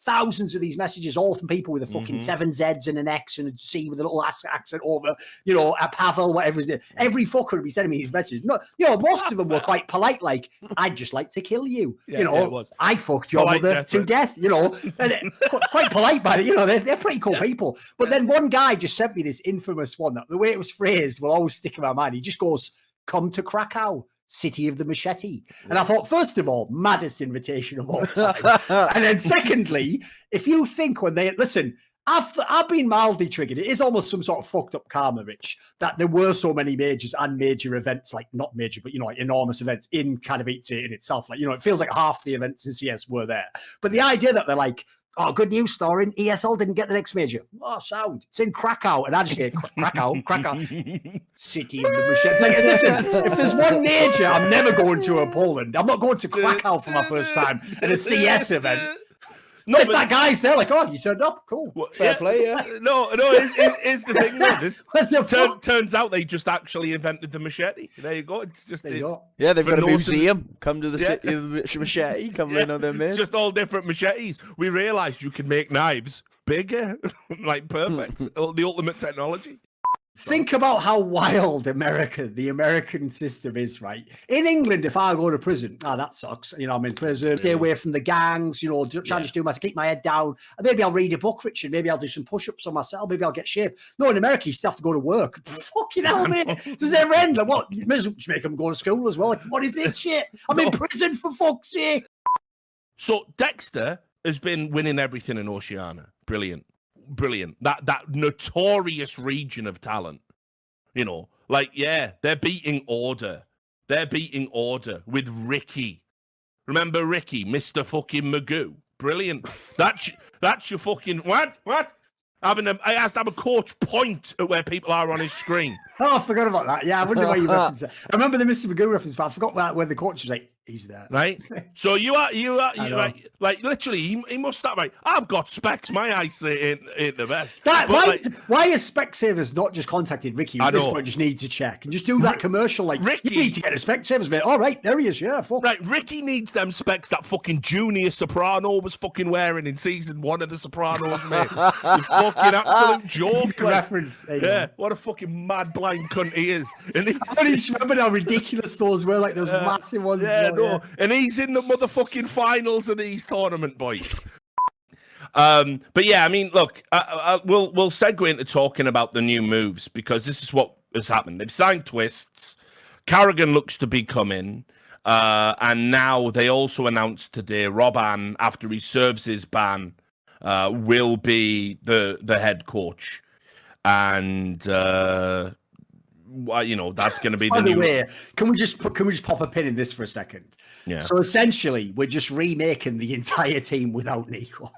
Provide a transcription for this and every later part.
thousands of these messages, all from people with a fucking 7 Zs and an X and a C with a little accent over, you know, a Pavel, whatever his name. Every fucker would be sending me these messages. No, you know, most of them were quite polite, like, I'd just like to kill you. You know, I fucked your mother to death, you know, and quite polite by it. You know, they're pretty cool people. But then one guy just sent me this infamous one that the way it was phrased will always stick in my mind. He just goes, "Come to Krakow, city of the machete." And I thought, first of all, maddest invitation of all time. And then secondly, if you think when they listen, I've been mildly triggered. It is almost some sort of fucked up karma, Rich, that there were so many majors and major events, like not major, but, you know, like enormous events in kind of 8-8 in itself. Like, you know, it feels like half the events in CS were there. But the idea that they're like, oh, good news, Thorin, ESL didn't get the next major. Oh, sound. It's in Krakow. And I just get Krakow, city of the machete. It's like, listen, if there's one major, I'm never going to Poland. I'm not going to Krakow for my first time at a CS event. No, if that guy's there, like, oh, you turned up, cool. Well, fair play, yeah. No, it's the thing, though. Turns out they just actually invented the machete. There you go. It's just yeah, they've got a museum. Come to the city of the machete. Come in on their mate. It's just all different machetes. We realized you can make knives bigger, like perfect. The ultimate technology. Think about how wild the American system is, right? In England, if I go to prison, that sucks. You know, I'm in prison, stay away from the gangs, you know, try and just do my to keep my head down. And maybe I'll read a book, Richard. Maybe I'll do some push-ups on myself. Maybe I'll get shape. No, in America, you still have to go to work. Fucking hell, mate. Does it ever end? Like, what? You may as well just make them go to school as well. Like, what is this shit? I'm in prison, for fuck's sake. So Dexter has been winning everything in Oceania. Brilliant. That notorious region of talent, you know, like, yeah, they're beating Order with Ricky. Remember Ricky, Mr. fucking Magoo? Brilliant. That's your fucking what? I asked to have a coach point at where people are on his screen. Oh, I forgot about that. Yeah, I wonder why you referenced it. I remember the Mr. Magoo reference, but I forgot where the coach was like, he's there. Right? So you are like literally, he must start, right? I've got specs. My eyesight ain't the best. Why is Specsavers not just contacted Ricky? At this point, just need to check and just do that commercial. Like, Ricky, you need to get a Specsavers, mate. All right, there he is. Yeah, fuck. Right, Ricky needs them specs that fucking Junior Soprano was fucking wearing in season 1 of The Sopranos, mate. Fucking absolute joke. Reference. Yeah, what a fucking mad blind cunt he is. And I just remember how ridiculous those were, like those massive ones. Yeah, no, and he's in the motherfucking finals of these tournament, boys. But yeah, I mean, look, we'll segue into talking about the new moves because this is what has happened. They've signed Twists. Carrigan looks to be coming. And now they also announced today Robban, after he serves his ban, will be the head coach. And you know, that's going to be the new. Way, can we just pop a pin in this for a second? Yeah. So essentially, we're just remaking the entire team without Nico.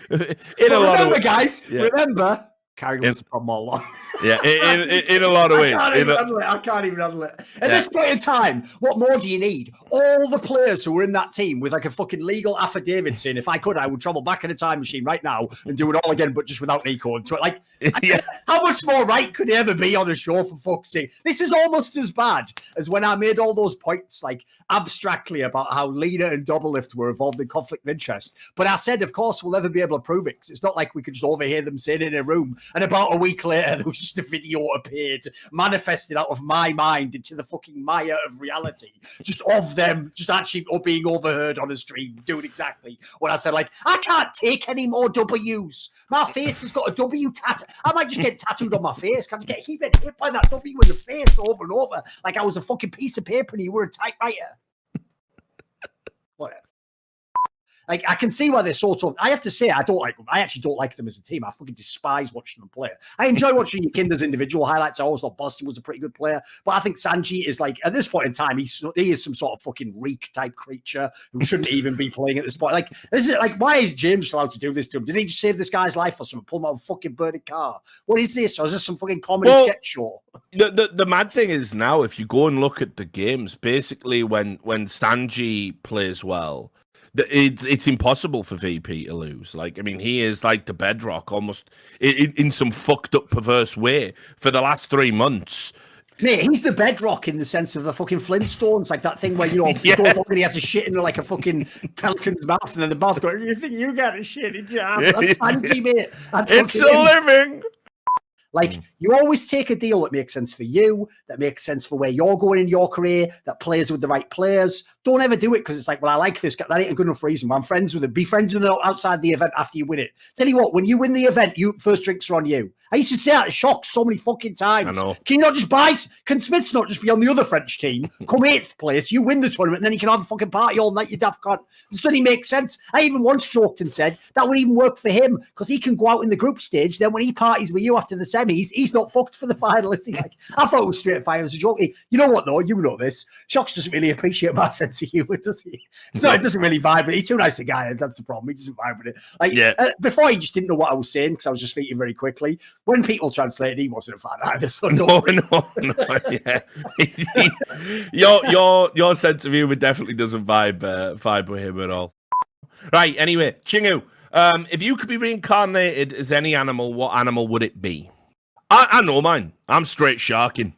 Remember, guys, remember, Carrigan was the problem all along. Yeah, in a lot of ways. I can't even handle it. At this point in time, what more do you need? All the players who were in that team with like a fucking legal affidavit saying, if I could, I would travel back in a time machine right now and do it all again, but just without Nico. Like, how much more right could he ever be on a show, for fuck's sake? This is almost as bad as when I made all those points, like, abstractly about how Lena and Doublelift were involved in conflict of interest. But I said, of course, we'll never be able to prove it, because it's not like we could just overhear them saying it in a room. And about a week later, there was just a video appeared, manifested out of my mind into the fucking Maya of reality, just of them, just actually being overheard on a stream, doing exactly what I said. Like, I can't take any more W's. My face has got a W tattoo. I might just get tattooed on my face. Can I keep getting hit by that W in the face over and over, like I was a fucking piece of paper and you were a typewriter. Whatever. Like, I can see why they're sort of. I have to say, I actually don't like them as a team. I fucking despise watching them play. I enjoy watching Kinder's individual highlights. I always thought Boston was a pretty good player. But I think Sanji is, like, at this point in time, he is some sort of fucking reek type creature who shouldn't even be playing at this point. Like, why is James allowed to do this to him? Did he just save this guy's life or something? Pull him out of a fucking burning car? What is this? Or is this some fucking comedy sketch show? The mad thing is now, if you go and look at the games, basically when Sanji plays well, it's impossible for VP to lose. Like, I mean, he is like the bedrock almost in some fucked up, perverse way for the last 3 months. Mate, he's the bedrock in the sense of the fucking Flintstones, like that thing where, you know, he goes up and he has a shit in like a fucking pelican's mouth, and then the mouth goes, you think you got a shit in your ass? That's Sanji, mate. That's It's a living. Like, you always take a deal that makes sense for you, that makes sense for where you're going in your career, that plays with the right players. Don't ever do it because it's like, well, I like this guy. That ain't a good enough reason. Well, I'm friends with him. Be friends with him outside the event after you win it. Tell you what, when you win the event, first drinks are on you. I used to say that at Shock so many fucking times. I know. Can you not just buy? Can Smith's not just be on the other French team, come 8th place, you win the tournament, and then you can have a fucking party all night, you daft cunt. This doesn't make sense. I even once joked and said that would even work for him because he can go out in the group stage. Then when he parties with you after the semis, he's not fucked for the final, is he? Like, I thought it was straight fire as a joke. You know what, though? You know this. Shocks doesn't really appreciate my sense of humor, does he? So it doesn't really vibe with it. He's too nice a guy. That's the problem. He doesn't vibe with it. Like, before, he just didn't know what I was saying because I was just speaking very quickly. When people translated, he wasn't a fan either. So no, yeah. your sense of humor definitely doesn't vibe with him at all. Right, anyway, Chingu, if you could be reincarnated as any animal, what animal would it be? I know mine. I'm straight sharking.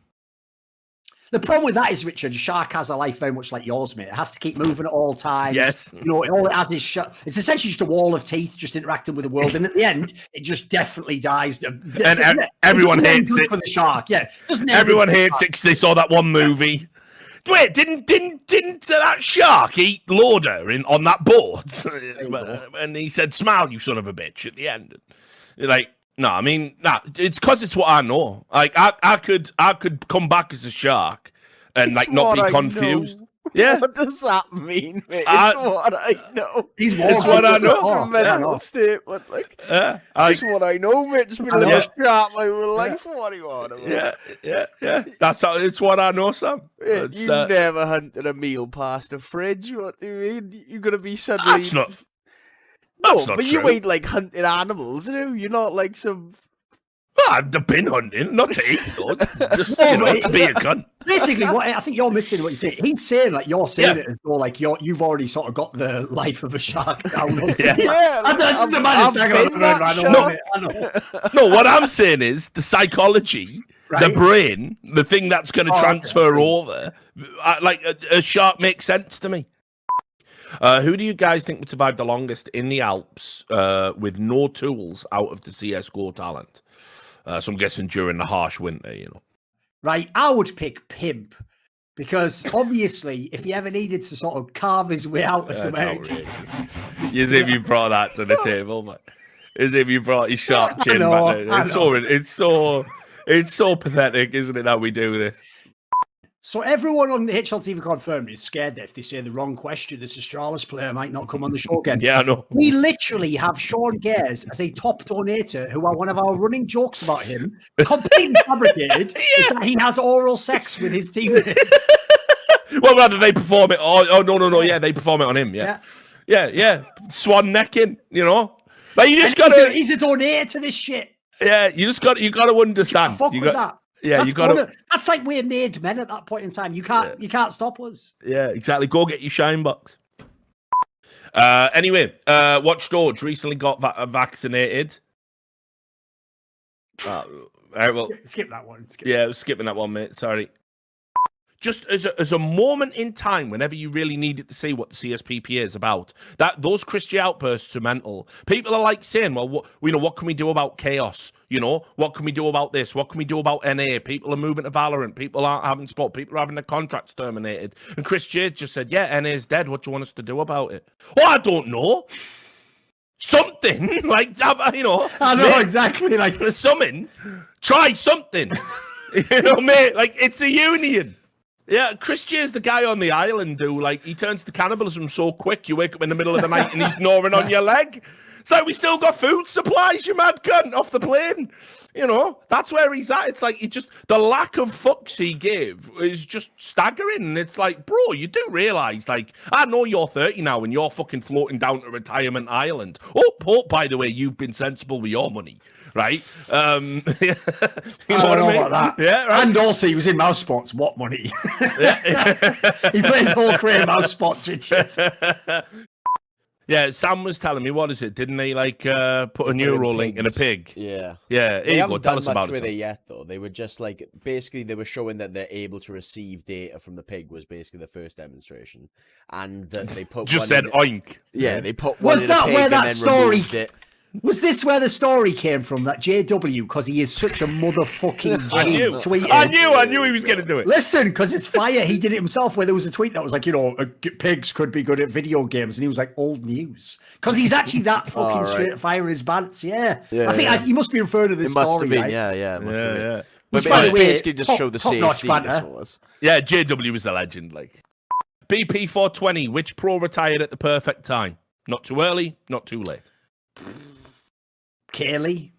The problem with that is, Richard, a shark has a life very much like yours, mate. It has to keep moving at all times. Yes. You know, all it has is it's essentially just a wall of teeth just interacting with the world. And at the end, it just definitely dies. And everyone hates it. For the shark, yeah. Everyone hates it because they saw that one movie. Wait, didn't that shark eat Lauder on that board? And he said, "Smile, you son of a bitch," at the end. Like, no, I mean, it's because it's what I know. Like, I could come back as a shark and like not be confused. Yeah. What does that mean, mate? It's what I know. It's what I know. It's a mental statement. Like, it's what I know, mate. It's been a little shark my whole life. What do you want? Yeah. That's how. It's what I know, Sam. You've never hunted a meal past a fridge. What do you mean? You're gonna be suddenly. That's not. No, That's not but true. you ain't like hunting animals, you know? You're not like some. I've been hunting, not to eat those. Just to be a cunt. Basically, what I think you're missing what you're saying. He's saying like you're saying it as though like you've already sort of got the life of a shark down. No, what I'm saying is the psychology, the brain, the thing that's going to transfer over. Like a shark makes sense to me. Who do you guys think would survive the longest in the Alps with no tools out of the CSGO talent? So I'm guessing during the harsh winter, you know. Right, I would pick Pimp because obviously, if he ever needed to sort of carve his way out of some egg, as if you brought that to the table, man. As if you brought your sharp chin back there. It's so pathetic, isn't it, that we do this? So everyone on the HLTV confirmed is scared that if they say the wrong question, this Astralis player might not come on the show again. Yeah, I know. We literally have Sean Gares as a top donator, who are one of our running jokes about him, completely fabricated, is that he has oral sex with his teammates. Well, rather they perform it. Oh, no. Yeah, they perform it on him. Yeah. Swan necking, you know. Like you just gotta. He's a donator to this shit. Yeah, you gotta understand. You got that. Yeah, you got to. That's like we're made men at that point in time. You can't stop us. Yeah, exactly. Go get your shine box. Anyway, Watch Dogs recently got vaccinated. All right, well, skip that one. Yeah, I was skipping that one, mate. Sorry. Just as a moment in time, whenever you really needed to see what the CSPP is about, that those Christian outbursts are mental. People are like saying, "Well, what can we do about chaos? You know, what can we do about this? What can we do about NA? People are moving to Valorant. People aren't having sport. People are having their contracts terminated." And Chris J just said, "Yeah, NA is dead. What do you want us to do about it?" Well, I don't know. Something like you know. I know exactly. Like something. Try something. You know, mate. Like it's a union. Yeah, Chris J is the guy on the island who, like, he turns to cannibalism so quick you wake up in the middle of the night and he's gnawing on your leg. It's like, we still got food supplies, you mad cunt, off the plane. You know, that's where he's at. It's like, the lack of fucks he gave is just staggering. And it's like, bro, you do realise, like, I know you're 30 now and you're fucking floating down to retirement island. Oh, by the way, you've been sensible with your money. Right? You know what I mean? About that. Yeah, right. And also, he was in mouse spots. What money? He plays whole career mouse spots, Richard. Yeah, Sam was telling me, what is it? Didn't they like put a neural link in a pig? Yeah. Yeah, They here you go. haven't Tell done us much about with it. it yet, though. They were just like, basically, they were showing that they're able to receive data from the pig was basically the first demonstration, and that they put Just one said in, oink. yeah, they put one Was in a that pig where and that then story? removed it. Was this where the story came from? That JW, because he is such a motherfucking I G, knew. tweeted. I knew he was going to do it. Listen, because it's fire. He did it himself. Where there was a tweet that was like, pigs could be good at video games, and he was like, old news, because he's actually that fucking right. straight fire in his pants. Yeah, Yeah, I think yeah. he must be referring to this It must story. have been, right? yeah, it must have been. Yeah. But Which, by the it's way, basically just show the top-notch safety. This banter. was. Yeah, JW was a legend. Like BP420, which pro retired at the perfect time? Not too early, not too late. Kaylee.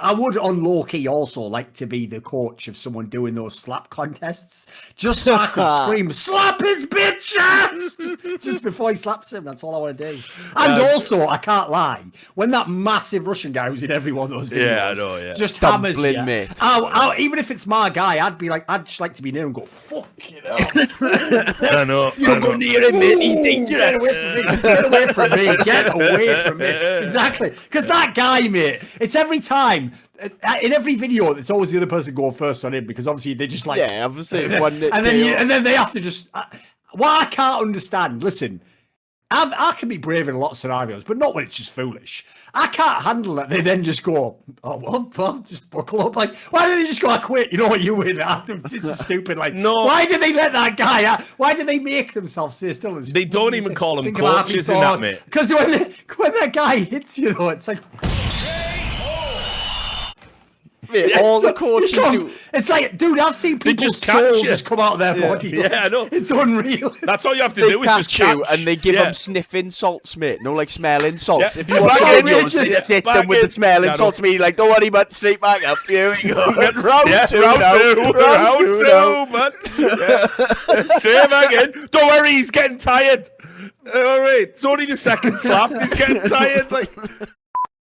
I would, on low key, also like to be the coach of someone doing those slap contests, just so I could scream, "Slap his bitch!" ass!" just before he slaps him. That's all I want to do. And also, I can't lie, when that massive Russian guy who's in every one of those videos, Yeah, I know, yeah. just hammers you, Dumpling, mate. even if it's my guy, I'd just like to be near and go, "Fuck you know." I know. You don't go near him, mate. He's dangerous. Get away from me. Get away from me. Exactly. Because that guy, mate, it's every time. In every video, it's always the other person going first on him because obviously they just like Obviously one and then they have to just. What I can't understand. Listen, I can be brave in a lot of scenarios, but not when it's just foolish. I can't handle that. They then just go, "Oh well, just buckle up." Like, why did they just go, "I quit"? You know what, you win. This is stupid. Like, no. Why did they let that guy out? Why did they make themselves stay still? They don't even call them coaches in that, mate. Because when that guy hits you, though, it's like. Mate, all the coaches do. It's like, dude, I've seen people's soul just come out of their body. Yeah, I know. It's unreal. That's all you have to They do is catch just you catch. and they give them sniffing salts, mate. No, like smelling salts. Yeah. If you watch Back in, videos, they yeah. sit Back them with in. the smelling Yeah, salts. Me, like, don't worry, but straight back up. Here we go. Round two round now. two, Round two now. man. Yeah. Same again. Don't worry, he's getting tired. All right, it's only the second slap. He's getting tired. Like,